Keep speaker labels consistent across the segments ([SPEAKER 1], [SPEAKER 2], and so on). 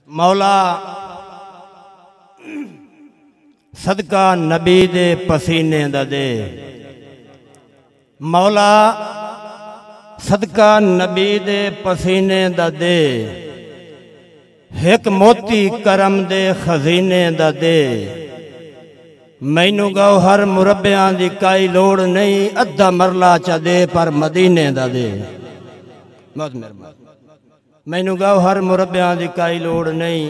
[SPEAKER 1] मौला सदका नबी दे पसीने दा दे, मौला सदका नबी दे पसीने दा दे, एक मोती करम दे खजीने दा दे। मैनू गौहर मुरब्बियां दी काई लोड़ नहीं, अद्धा मरला चा दे पर मदीने दा दे। बहुत मेहरबानी। मैनू गौहर मुरब्बियां दी काई लोड़ नहीं,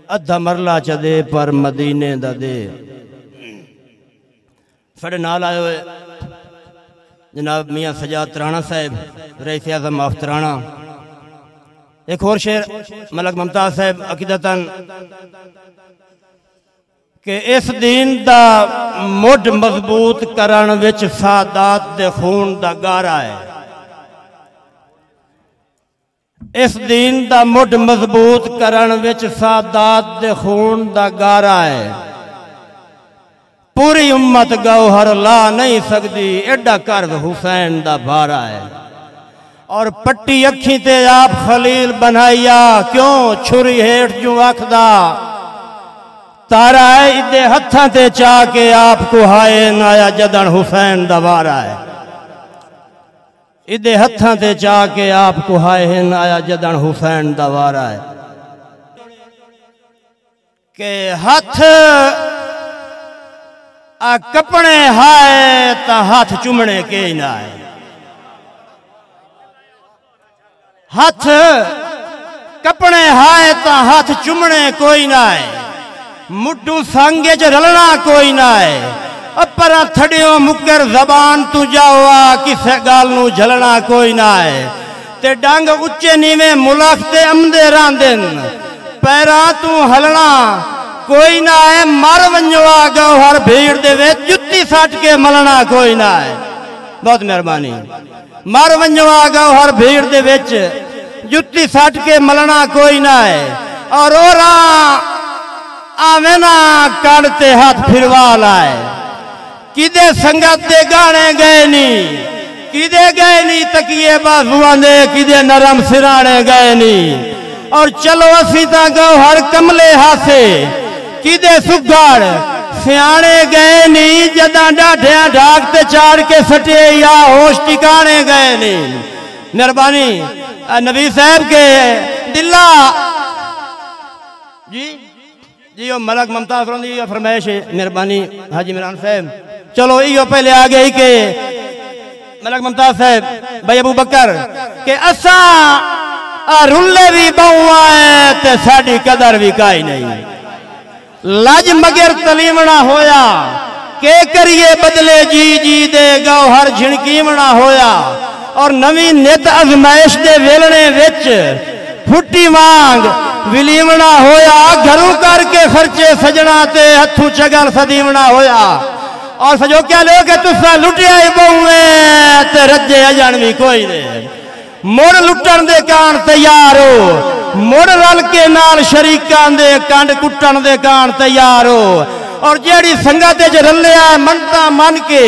[SPEAKER 1] अद्धा मरला चा दे पर मदीने दा दे। साढ़े नाल आए हुए जनाब मियाँ सजाद राणा साहब, रईस आज़म ऑफ तराना। एक और शेर मलक मुमताज साहब अकीदतन कि इस दीन दा मुढ़ मजबूत करन विच सादात दे खून दा गारा है। इस दीन दा मुढ़ मजबूत करन विच सादात दे खून दा गारा है। पूरी उम्मत गौहर ला नहीं सकती, एडा कर्ज हुसैन दा भारा है। और पट्टी अखी ते आप खलील बनाइया, क्यों छुरी हेठ जू आखदा तारा है। इदे हत्थां ते चा के आपको हाय नाया जदन हुसैन दा वारा है। इदे हत्थां ते चा के आपको हाय नाया जदन हुसैन दा वारा है। के हथ आ कपने हाय ता हाथ चुमने के ना है। हाथ कपने हाय ता हाथ चुमने कोई ना है। मुड्डू संगे च रलना कोई ना है। अपरा थड़ियों मुकर जबान तू जावा, किसे गाल नू झलना कोई ना है। ते डंग उच्चे नीवे मुलख ते अमदे रांदेन, पैरा तू हलना कोई ना है। मर वंजवा गौहर भीड़ दे विच जुत्ती सट के मलना कोई ना है। बहुत मेहरबानी। मर वंजवा गौहर भीड़ दे विच जुत्ती सट के मलना कोई ना है। और ओरा आवे ना काढ़ते हाथ फिरवा लाए। किदे संगत दे गाने गए नी, किदे गए नी तकिए बाजुआं दे, किदे नरम सिराने गए नी। और चलो असी तां गौहर कमले हासे, किदे सुगाड़ सियाने गए नी। जदा डाढ़िया ढाक ते चाड़ के सटे या होश टिकाने गए नी। मेहरबानी नबी साहब के दिल्ला जी जी ओ मलक मुमताज रोंदी फरमाइश है। मेहरबानी हाजी इमरान साहब। चलो इो पहले आ गई के मलक मुमताज साहब भाई अबू बकर के असा रुले भी बहुआ है ते साडी कदर भी काई नहीं। लज मगर तलीमना होया, के करिए बदले जी जी दे गौहर झिणकीमना होया। और नवी नित अजमाइश दे वेलने विच फुट्टी मांग विलीमना होया। घरों करके खर्चे सजना ते हथू चगल सदीमना होया। और सजो क्या लोग तुसा लुटिया ही बहुए ते रजे अजन भी कोई ने। मुड़ लुटन दे कान तैयार हो, मुड़ रल के नाल शरीकां दे कंड कुटन दे कान तैयार हो। और जेड़ी संगत च रलिया मनता मन के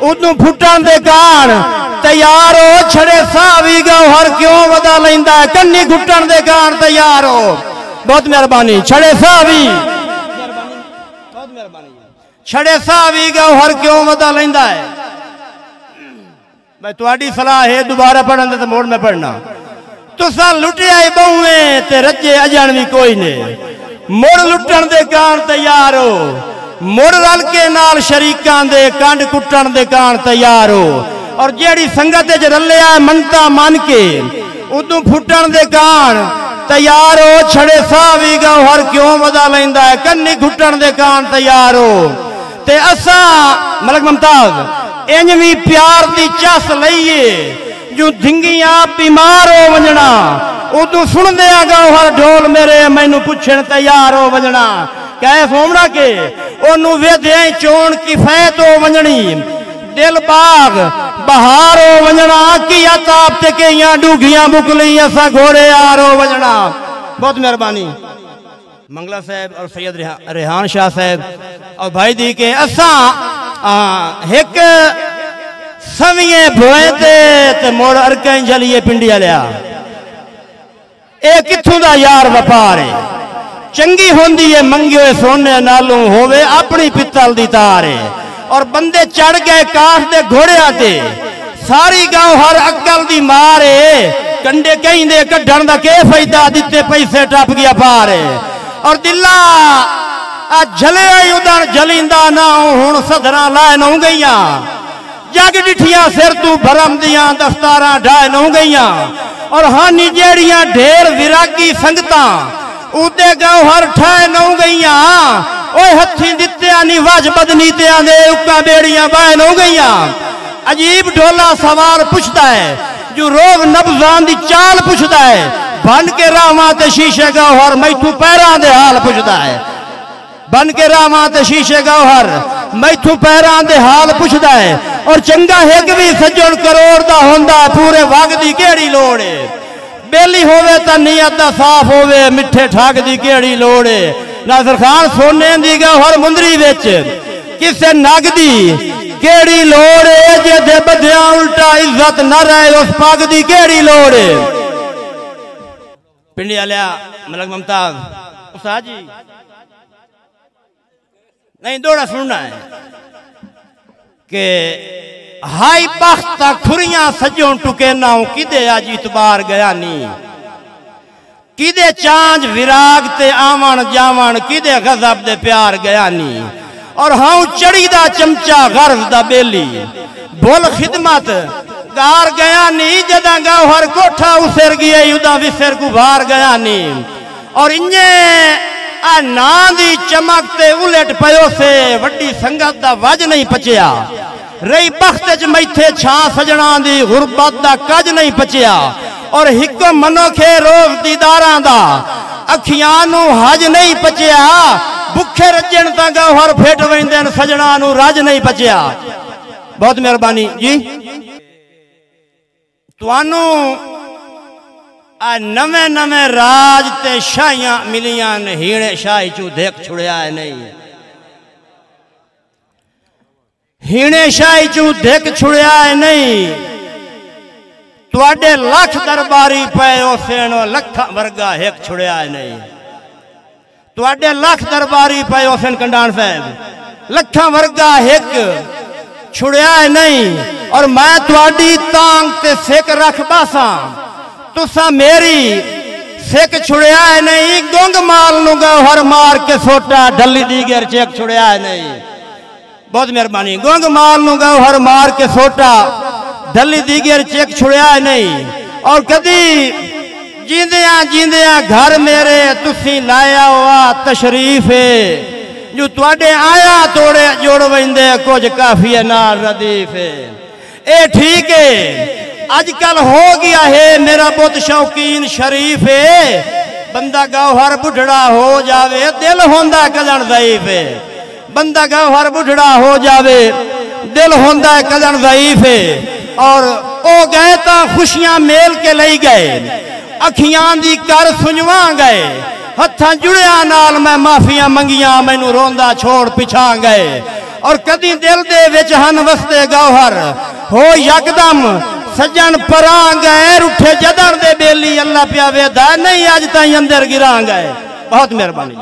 [SPEAKER 1] उदू फुटन दे कान तैयार हो। छड़े साह भी गौहर क्यों वदा लैंदा है, कन्नी घुटन दे कान तैयार हो। बहुत मेहरबानी। छड़े साह भी, बहुत मेहरबानी। छड़े साह भी गौहर क्यों वदा लैंदा है। मैं तुहाडी सलाह है दोबारा पढ़न दे ते मोड़ में पढ़ना। तुसा लुटिया ही बहुए ते रजे अजन भी कोई ने। मुड़ लुटन दे कान तैयार हो, मुड़ रल के नाल शरीकां दे कंड कुटन दे कान तैयार हो। और जेड़ी संगत च रलिया मनता मन के उदू फुटन दे कान तैयार हो। छड़े साह भी गौहर क्यों वदा लैंदा है, कन्नी घुटन दे कान तैयार हो। ते असा मलक मुमताज इंज भी प्यार दी चस लईए जो धिंगियां बीमार हो वजना। उदू सुन दिया गौहर ढोल मेरे मैनू पुछण तैयार हो वजना। कैफ होमना के ओनू वेदे चोण किफायत हो वजनी। दिल बाग बहार हो वजना। किया ताप ते कईयां डूगियां बुकली असा घोड़े यार हो वजना। बहुत मेहरबानी। मंगला साहब और सैयद रेहान शाह साहब और भाई दी के असा एक सविये भोए ते मोड़ अरकें जलिए पिंडिया लिया। ए कित्थों दा यार व्यापार है। चंगी होंदी है मंगे हुए सोने नालों होवे अपनी पित्तल दी तार है। और बंदे चढ़ गए काठ दे घोड़िया ते सारी गांव हर अक्ल दी मार है। कंडे कहीं दे कढ़ण दा के फायदा दिते पैसे टप गया पार है। और दिला आ जले उधर जलिंदा ना हुण सदरा लाए नौ गईया जग डिठिया सिर तू भरम दिया दस्तारा ढाए नौ गईया। और हानी जेड़ियां ढेर विरागी संगता उदे गांव हर ठाए नौ गईया। ओए हथी दित्या नी वज बदनीतियां दे उक्का बेड़ियां बाए नौ गईया। अजीब ढोला सवाल पुछदा है जो रोग नब्जान दी चाल पुछदा है। बन के रामा ते शीशे गौहर मैथू पैरां दे हाल पुछदा है। बन के रामा ते शीशे गौहर मैथू पैरां दे हाल पुछदा है। और चंगा हिक भी सज्जण करोड़ दा होंदा पूरे वग दी केड़ी लोड़ है। बेली होवे तां नीयत दा साफ होवे मिठे ठाक दी केड़ी लोड़ है। नासिर खान सोने दी गौहर मुंदरी विच किसे नग दी केड़ी लोड़ है। जे दे बधिया उल्टा इज्जत न रहे उस पग दी केड़ी लोड़ है। पिंडी आलिया मलक मुमताज उस्ताद जी नहीं दौड़ा सुनना है कि हाई बख्त खुरियां सजों टुके नाउ किदे आज इतबार गया नी। किदे चांज विराग ते आवन जावन किदे गजब दे प्यार गया नी। और हाउ चढ़ी दा चमचा गर्व दा बेली बोल खिदमत गार गया नी। जदा गाँव हर कोठा उसेर गया उदा विसर गुबार गया नी। और इन्ने आ ना दी चमक ते उलट पयो से वड्डी संगत दा वज नहीं पचिया। रही बख्त च मैथे छा सजना दी गुरबत दा कज नहीं पचिया। और हिक मनोखे रोज दीदारां दा अखियां नू हज नहीं पचिया। भुखे रजन ता गौहर फेट वेंदे सजना नू रज नहीं पचिया। बहुत मेहरबानी जी। तुहानू आ नवे नवे राज ते शाहियां मिलियां हीणे शाही चू देख छुड़िया है नहीं। हीणे शाही चू देख छुड़िया है नहीं। तुहाडे लख दरबारी पे सेन लखा वर्गा हेक छुड़िया है नहीं। तुहाडे लख दरबारी पे सेन कंडान साहब लखा वर्गा हेक छुड़िया है नहीं। और मैं तुहाडी तांग ते सिक रख बासा तुसा मेरी सिक छुड़िया है नहीं। गुंग माल नू गौहर मार के सोटा ढली दी गेर चेक छुड़िया है नहीं। बहुत मेहरबानी। गुंग माल नू गौहर मार के सोटा ढली दी गेर चेक छुड़िया है नहीं। और कदी जींदिया जींदिया घर मेरे तुसी लाया हुआ तशरीफ है। जो तुहाडे आया तोड़े जोड़ वेंदे कुछ काफी नाल रदीफ है। ए ठीक है अजकल हो गया है मेरा बुत शौकीन शरीफ है। बंदा गौहर बुढ़ड़ा हो जावे दिल होंदा कदन ज़ईफ है। बंदा गौहर बुढ़ड़ा हो जावे दिल होंदा कदन ज़ईफ है। और ओ गए ता खुशियां मेल के लई गए अखियां दी कर सुनवा गए। हथा जुड़िया नाल मैं माफिया मंगिया मैनू रोंदा छोड़ पिछा गए। और कदी दिल दे विच हन वसते गौहर हो यकदम सज्जन परा गए उठे जदन दे बेली अल्लाह प्या वेदा नहीं अज ताई अंदर गिरा गए। बहुत मेहरबानी।